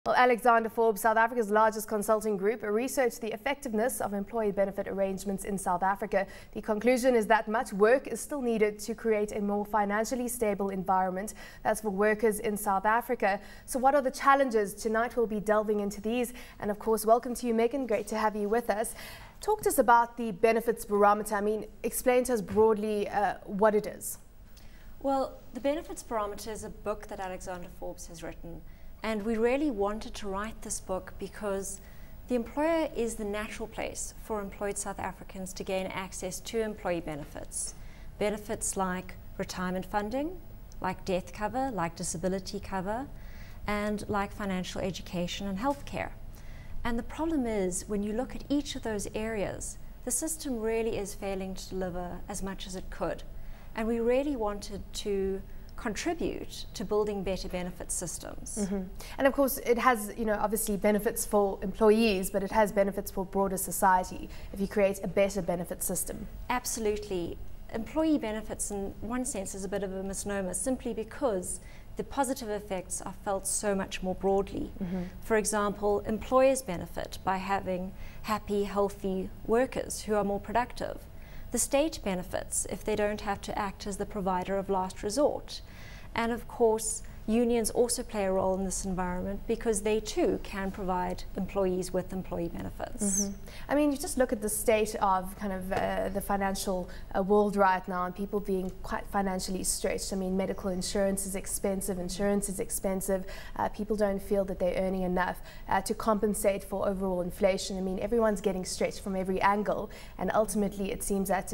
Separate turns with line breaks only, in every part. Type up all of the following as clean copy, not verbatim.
Well, Alexander Forbes, South Africa's largest consulting group, researched the effectiveness of employee benefit arrangements in South Africa. The conclusion is that much work is still needed to create a more financially stable environment. That's for workers in South Africa. So what are the challenges? Tonight we'll be delving into these. And of course, welcome to you, Megan. Great to have you with us. Talk to us about the benefits barometer. Explain to us broadly what it is.
Well, the Benefits Barometer is a book that Alexander Forbes has written. And we really wanted to write this book because the employer is the natural place for employed South Africans to gain access to employee benefits. Benefits like retirement funding, like death cover, like disability cover, and like financial education and healthcare. And the problem is, when you look at each of those areas, the system really is failing to deliver as much as it could. And we really wanted to contribute to building better benefit systems.
And of course it has, obviously benefits for employees, but it has benefits for broader society if you create a better benefit system.
Absolutely. Employee benefits in one sense is a bit of a misnomer simply because the positive effects are felt so much more broadly. For example, employers benefit by having happy, healthy workers who are more productive. The state benefits if they don't have to act as the provider of last resort. And of course, unions also play a role in this environment because they too can provide employees with employee benefits.
You just look at the state of the financial world right now, and people being quite financially stretched. Medical insurance is expensive, people don't feel that they're earning enough to compensate for overall inflation. Everyone's getting stretched from every angle, and ultimately it seems that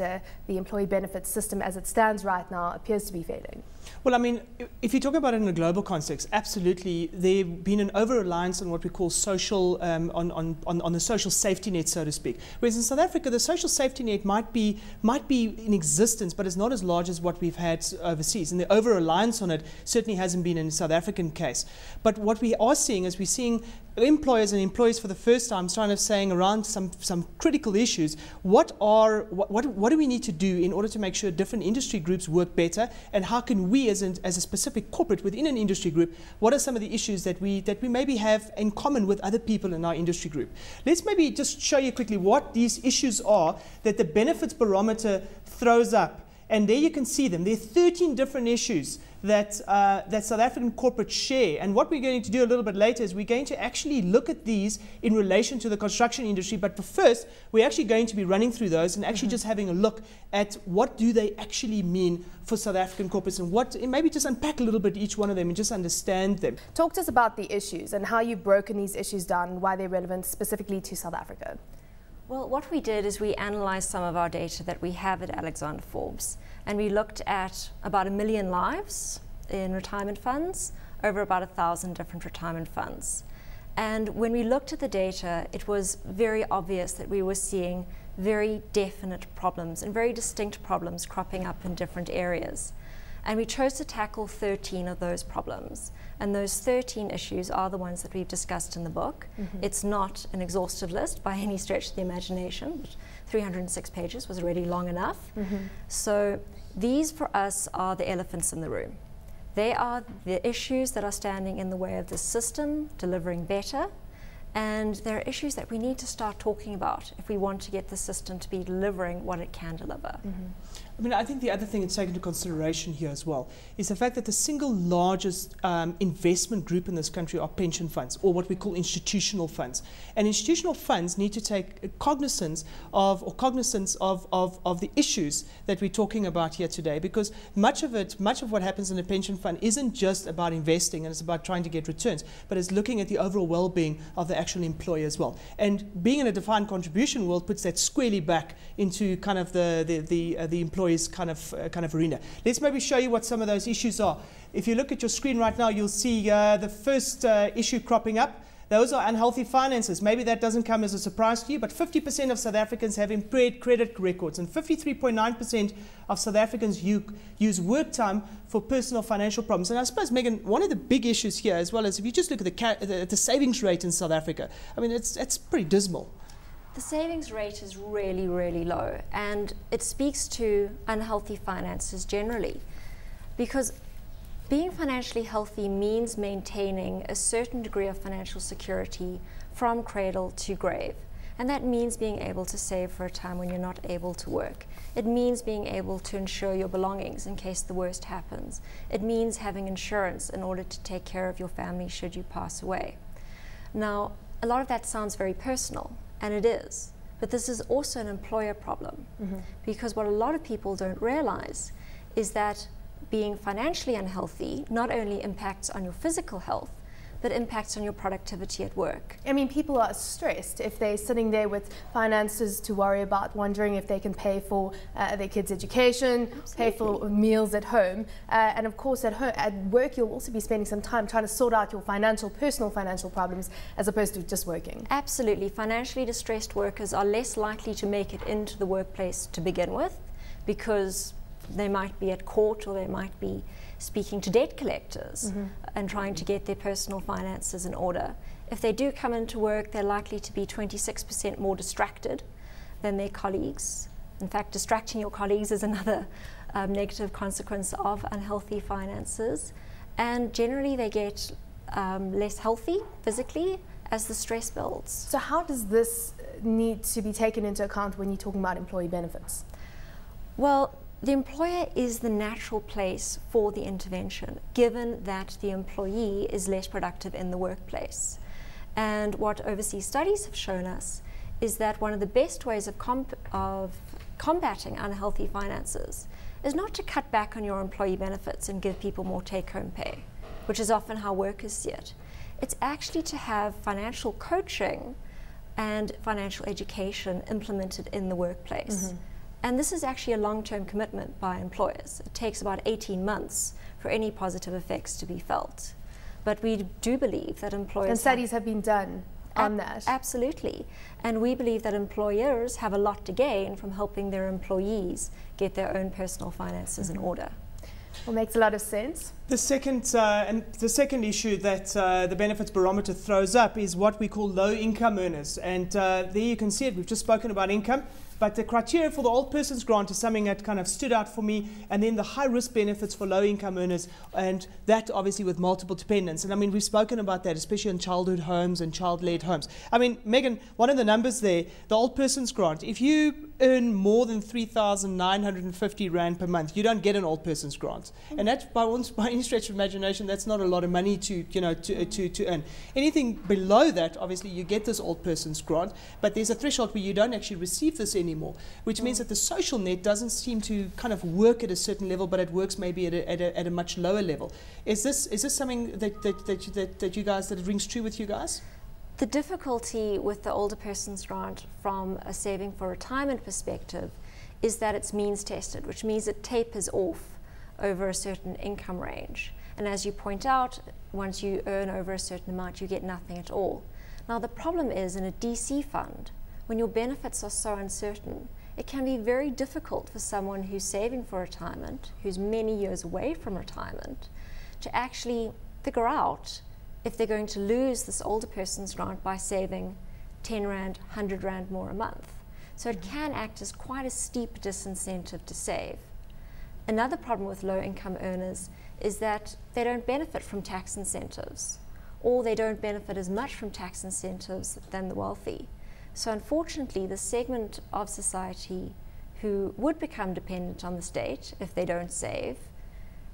the employee benefits system as it stands right now appears to be failing.
Well, if you talk about it in a global context, absolutely, there's been an over-reliance on what we call social, on the social safety net, so to speak. Whereas in South Africa, the social safety net might be in existence, but it's not as large as what we've had overseas. And the over-reliance on it certainly hasn't been in the South African case. But what we are seeing is we're seeing employers and employees for the first time saying around some critical issues. What do we need to do in order to make sure different industry groups work better, and how can we as a specific corporate within an industry group, what are some of the issues that we maybe have in common with other people in our industry group? Let's maybe just show you quickly what these issues are that the Benefits Barometer throws up. And there you can see them. There are 13 different issues that South African corporates share. And what we're going to do a little bit later is we're going to actually look at these in relation to the construction industry. But first, we're actually going to be running through those and actually just having a look at what do they actually mean for South African corporates, and maybe just unpack a little bit each one of them and just understand them.
Talk to us about the issues and how you've broken these issues down and why they're relevant specifically to South Africa.
Well, what we did is we analyzed some of our data that we have at Alexander Forbes, and we looked at about 1 million lives in retirement funds, over about 1,000 different retirement funds. And when we looked at the data, it was very obvious that we were seeing very definite problems and very distinct problems cropping up in different areas. And we chose to tackle 13 of those problems. And those 13 issues are the ones that we've discussed in the book. It's not an exhaustive list by any stretch of the imagination, but 306 pages was already long enough. So these for us are the elephants in the room. They are the issues that are standing in the way of the system delivering better. And there are issues that we need to start talking about if we want to get the system to be delivering what it can deliver.
I think the other thing to take into consideration here as well is the fact that the single largest investment group in this country are pension funds, or what we call institutional funds. And institutional funds need to take cognizance of the issues that we're talking about here today, because much of what happens in a pension fund isn't just about investing and it's about trying to get returns, but it's looking at the overall well-being of the actual employee as well. And being in a defined contribution world puts that squarely back into kind of the employee's kind of arena. Let's maybe show you what some of those issues are. If you look at your screen right now, you'll see the first issue cropping up. Those are unhealthy finances. Maybe that doesn't come as a surprise to you, but 50% of South Africans have impaired credit records, and 53.9% of South Africans use work time for personal financial problems. And I suppose, Megan, one of the big issues here, as well as if you just look at the savings rate in South Africa, it's pretty dismal.
The savings rate is really, really low, and it speaks to unhealthy finances generally, because Being financially healthy means maintaining a certain degree of financial security from cradle to grave. And that means being able to save for a time when you're not able to work. It means being able to insure your belongings in case the worst happens. It means having insurance in order to take care of your family should you pass away. Now, a lot of that sounds very personal, and it is. But this is also an employer problem, because what a lot of people don't realize is that being financially unhealthy not only impacts on your physical health, but impacts on your productivity at work.
I mean, people are stressed if they're sitting there with finances to worry about, wondering if they can pay for their kids' education, pay for meals at home. And of course, at work, you'll also be spending some time trying to sort out your personal financial problems, as opposed to just working.
Absolutely. Financially distressed workers are less likely to make it into the workplace to begin with, because they might be at court, or they might be speaking to debt collectors and trying to get their personal finances in order. If they do come into work, they're likely to be 26% more distracted than their colleagues. In fact, distracting your colleagues is another negative consequence of unhealthy finances. And generally they get less healthy physically as the stress builds.
So how does this need to be taken into account when you're talking about employee benefits?
Well, the employer is the natural place for the intervention, given that the employee is less productive in the workplace. And what overseas studies have shown us is that one of the best ways of combating unhealthy finances is not to cut back on your employee benefits and give people more take-home pay, which is often how workers see it. It's actually to have financial coaching and financial education implemented in the workplace. And this is actually a long-term commitment by employers. It takes about 18 months for any positive effects to be felt. But we do believe that employers...
And studies have been done on that.
Absolutely. And we believe that employers have a lot to gain from helping their employees get their own personal finances in order.
Well, makes a lot of sense.
The second issue that the Benefits Barometer throws up is what we call low-income earners. And there you can see it. We've just spoken about income. But the criteria for the old person's grant is something that kind of stood out for me, and then the high-risk benefits for low-income earners, and that obviously with multiple dependents. And I mean, we've spoken about that, especially in childhood homes and child-led homes. I mean, Megan, one of the numbers there, the old person's grant, if you earn more than 3,950 Rand per month, you don't get an old person's grant. And that, by any stretch of imagination, that's not a lot of money to earn. Anything below that, obviously, you get this old person's grant, but there's a threshold where you don't actually receive this anymore, which means that the social net doesn't seem to kind of work at a certain level, but it works maybe at a much lower level. Is this something that you guys, that it rings true with you guys?
The difficulty with the older person's grant from a saving for retirement perspective is that it's means tested, which means it tapers off over a certain income range. And as you point out, once you earn over a certain amount, you get nothing at all. Now the problem is, in a DC fund, when your benefits are so uncertain, it can be very difficult for someone who's saving for retirement, who's many years away from retirement, to actually figure out if they're going to lose this older person's grant by saving 10 Rand, 100 Rand more a month. So it can act as quite a steep disincentive to save. Another problem with low-income earners is that they don't benefit from tax incentives, or they don't benefit as much from tax incentives than the wealthy. So unfortunately, the segment of society who would become dependent on the state if they don't save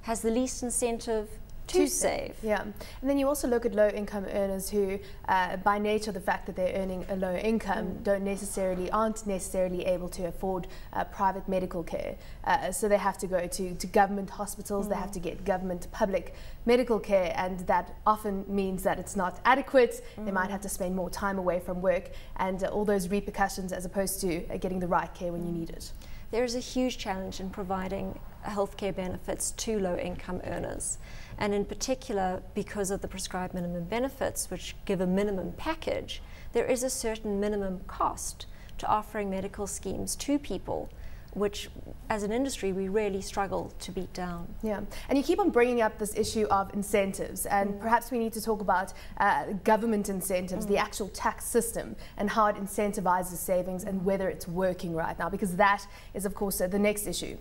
has the least incentive to save.
Yeah, and then you also look at low-income earners who, by nature, the fact that they're earning a low income, aren't necessarily able to afford private medical care. So they have to go to government hospitals, they have to get government public medical care, and that often means that it's not adequate. They might have to spend more time away from work, and all those repercussions, as opposed to getting the right care when you need it.
There is a huge challenge in providing healthcare benefits to low-income earners. And in particular, because of the prescribed minimum benefits, which give a minimum package, there is a certain minimum cost to offering medical schemes to people, which as an industry we really struggle to beat down.
Yeah, and you keep on bringing up this issue of incentives, and perhaps we need to talk about government incentives, the actual tax system, and how it incentivizes savings and whether it's working right now, because that is of course the next issue.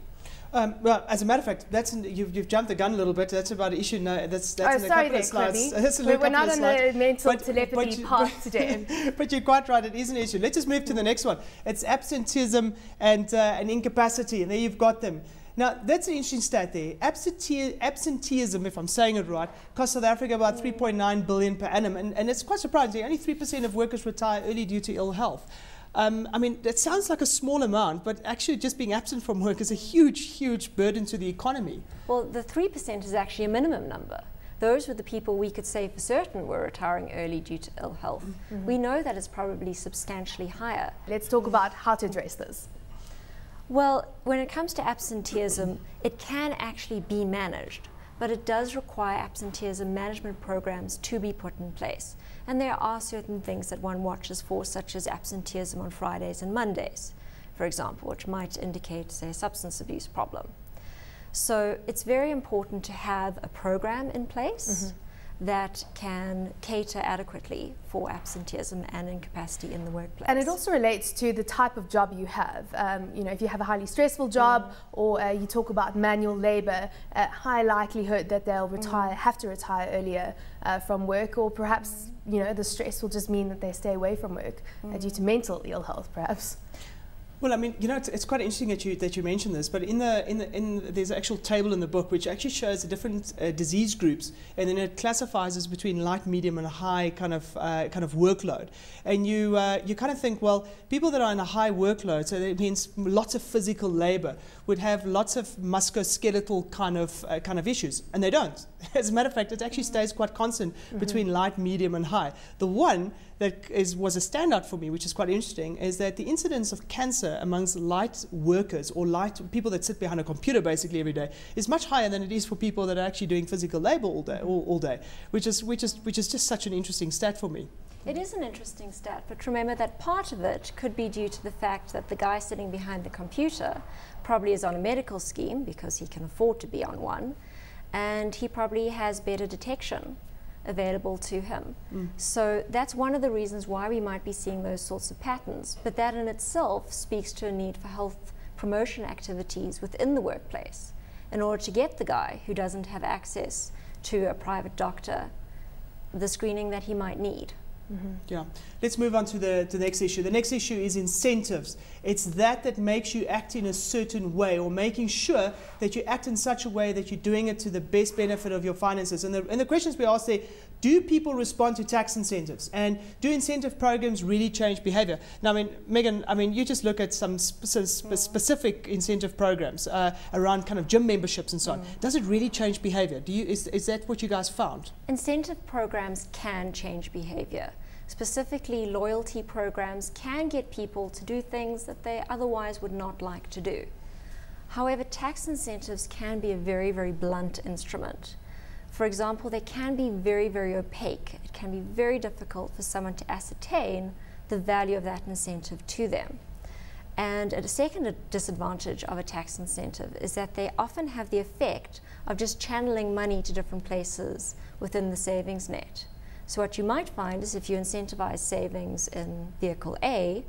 Well, as a matter of fact, you've jumped the gun a little bit. That's about an issue. No, that's in a couple of slides.
We're not on the mental telepathy part today.
But you're quite right. It is an issue. Let's just move to the next one. It's absenteeism and incapacity, and there you've got them. Now, that's an interesting stat there. Absenteeism, if I'm saying it right, costs South Africa about 3.9 billion per annum, and it's quite surprising. Only 3% of workers retire early due to ill health. I mean, that sounds like a small amount, but actually just being absent from work is a huge, huge burden to the economy.
Well, the 3% is actually a minimum number. Those were the people we could say for certain were retiring early due to ill health. We know that it's probably substantially higher.
Let's talk about how to address this.
Well, when it comes to absenteeism, it can actually be managed, but it does require absenteeism management programs to be put in place. And there are certain things that one watches for, such as absenteeism on Fridays and Mondays, for example, which might indicate, say, a substance abuse problem. So it's very important to have a program in place that can cater adequately for absenteeism and incapacity in the workplace.
And it also relates to the type of job you have. You know, if you have a highly stressful job, or you talk about manual labor, high likelihood that they'll have to retire earlier from work, or perhaps, you know, the stress will just mean that they stay away from work due to mental ill health, perhaps.
Well, I mean, you know, it's quite interesting that you mentioned this, but there's an actual table in the book which actually shows the different disease groups, and then it classifies us between light, medium, and high kind of workload. And you kind of think, well, people that are in a high workload, so that means lots of physical labor, would have lots of musculoskeletal kind of issues, and they don't. As a matter of fact, it actually stays quite constant between light, medium, and high. The one that was a standout for me, which is quite interesting, is that the incidence of cancer amongst light workers, or light people that sit behind a computer basically every day, is much higher than it is for people that are actually doing physical labor all day, which is just such an interesting stat for me.
It is an interesting stat, but remember that part of it could be due to the fact that the guy sitting behind the computer probably is on a medical scheme because he can afford to be on one, and he probably has better detection available to him. So that's one of the reasons why we might be seeing those sorts of patterns, but that in itself speaks to a need for health promotion activities within the workplace in order to get the guy who doesn't have access to a private doctor the screening that he might need.
Yeah. Let's move on to the next issue. The next issue is incentives. It's that makes you act in a certain way, or making sure that you act in such a way that you're doing it to the best benefit of your finances. And the questions we ask there, do people respond to tax incentives? And do incentive programs really change behavior? Now, I mean, Megan, you just look at some specific incentive programs around kind of gym memberships and so on. Does it really change behavior? Is that what you guys found?
Incentive programs can change behavior. Specifically, loyalty programs can get people to do things that they otherwise would not like to do. However, tax incentives can be a very, very blunt instrument. For example, they can be very, very opaque. It can be very difficult for someone to ascertain the value of that incentive to them. And a second disadvantage of a tax incentive is that they often have the effect of just channeling money to different places within the savings net. So what you might find is if you incentivize savings in vehicle A,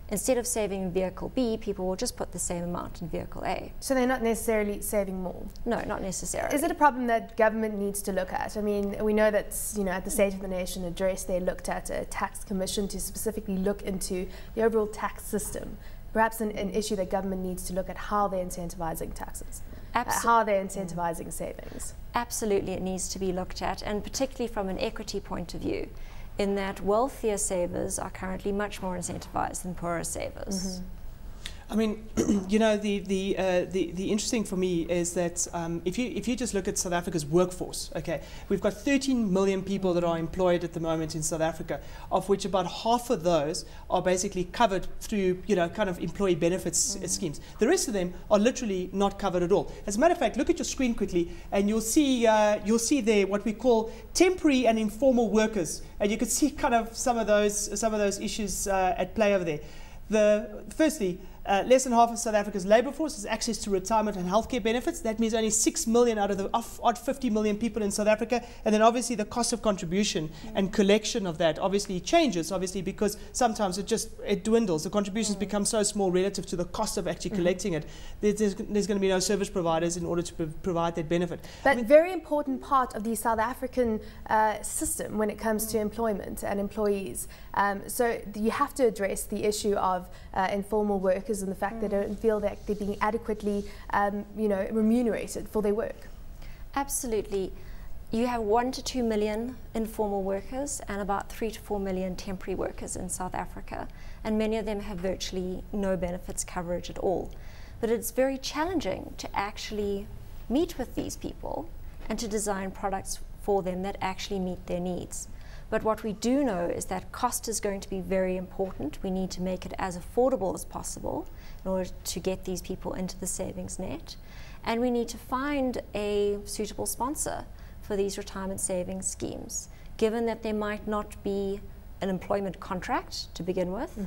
instead of saving in vehicle B, people will just put the same amount in vehicle A.
So they're not necessarily saving more?
No, not necessarily.
Is it a problem that government needs to look at? I mean, we know that, you know, at the State of the Nation address, they looked at a tax commission to specifically look into the overall tax system. Perhaps an issue that government needs to look at how they're incentivizing taxes, how they're incentivizing savings.
Absolutely, it needs to be looked at, and particularly from an equity point of view, in that wealthier savers are currently much more incentivized than poorer savers.
I mean, you know, the interesting for me is that if you just look at South Africa's workforce, okay, we've got 13 million people that are employed at the moment in South Africa, of which about half of those are basically covered through, you know, kind of employee benefits schemes. The rest of them are literally not covered at all. As a matter of fact, look at your screen quickly, and you'll see there what we call temporary and informal workers, and you can see kind of some of those issues at play over there. Firstly, less than half of South Africa's labour force has access to retirement and healthcare benefits. That means only 6 million out of the odd 50 million people in South Africa. And then obviously the cost of contribution and collection of that obviously changes, obviously, because sometimes it dwindles. The contributions become so small relative to the cost of actually collecting it. There's going to be no service providers in order to provide that benefit.
But very important part of the South African system when it comes to employment and employees. So you have to address the issue of informal workers and the fact that they don't feel that they're being adequately remunerated for their work.
Absolutely. You have 1 to 2 million informal workers and about 3 to 4 million temporary workers in South Africa, and many of them have virtually no benefits coverage at all. But it's very challenging to actually meet with these people and to design products for them that actually meet their needs. But what we do know is that cost is going to be very important. We need to make it as affordable as possible in order to get these people into the savings net. And we need to find a suitable sponsor for these retirement savings schemes, given that there might not be an employment contract to begin with.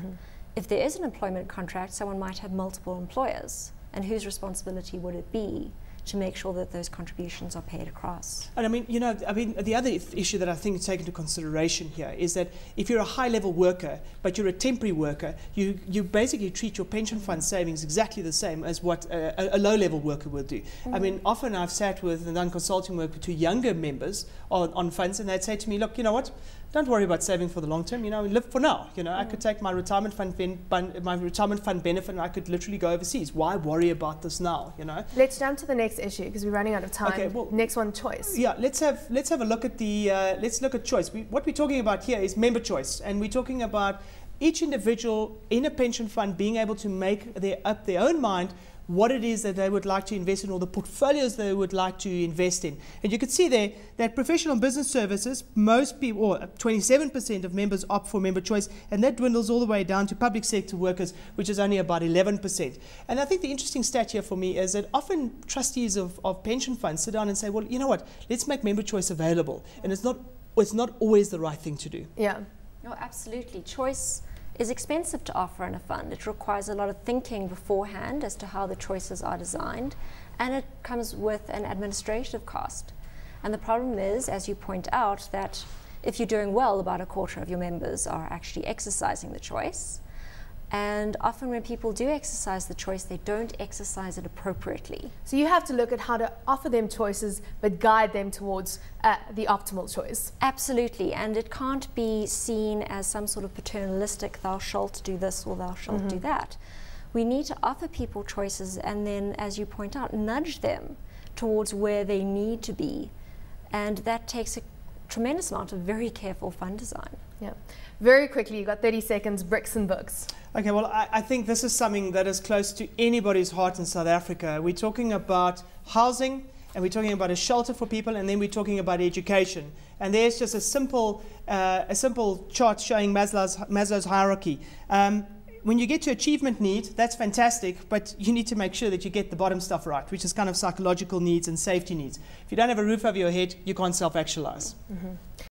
If there is an employment contract, someone might have multiple employers, and whose responsibility would it be to make sure that those contributions are paid across?
And the other issue that I think is taken into consideration here is that if you're a high-level worker, but you're a temporary worker, you basically treat your pension fund savings exactly the same as what a low-level worker would do. I mean, often I've sat with and done consulting work to younger members on funds, and they'd say to me, look, you know what? Don't worry about saving for the long term. Live for now. I could take my retirement fund benefit, and I could literally go overseas. Why worry about this now?
Let's jump to the next issue because we're running out of time.
Okay, well,
next one, choice.
Yeah, let's have a look at let's look at choice. What we're talking about here is member choice, and we're talking about each individual in a pension fund being able to make up their own mind what it is that they would like to invest in, or the portfolios they would like to invest in. And you can see there that professional and business services, most people, or 27% of members opt for member choice, and that dwindles all the way down to public sector workers, which is only about 11%. And I think the interesting stat here for me is that often trustees of pension funds sit down and say, well, you know what, let's make member choice available. And it's not always the right thing to do.
Yeah.
No, absolutely. Choice is expensive to offer in a fund. It requires a lot of thinking beforehand as to how the choices are designed, and it comes with an administrative cost. And the problem is, as you point out, that if you're doing well, about a quarter of your members are actually exercising the choice. And often when people do exercise the choice, they don't exercise it appropriately.
So you have to look at how to offer them choices, but guide them towards the optimal choice.
Absolutely, and it can't be seen as some sort of paternalistic, thou shalt do this or thou shalt do that. We need to offer people choices and then, as you point out, nudge them towards where they need to be. And that takes a tremendous amount of very careful fund design.
Yeah. Very quickly, you've got 30 seconds, bricks and books.
Okay, well, I think this is something that is close to anybody's heart in South Africa. We're talking about housing, and we're talking about a shelter for people, and then we're talking about education. And there's just a simple chart showing Maslow's hierarchy. When you get to achievement need, that's fantastic, but you need to make sure that you get the bottom stuff right, which is kind of psychological needs and safety needs. If you don't have a roof over your head, you can't self-actualize.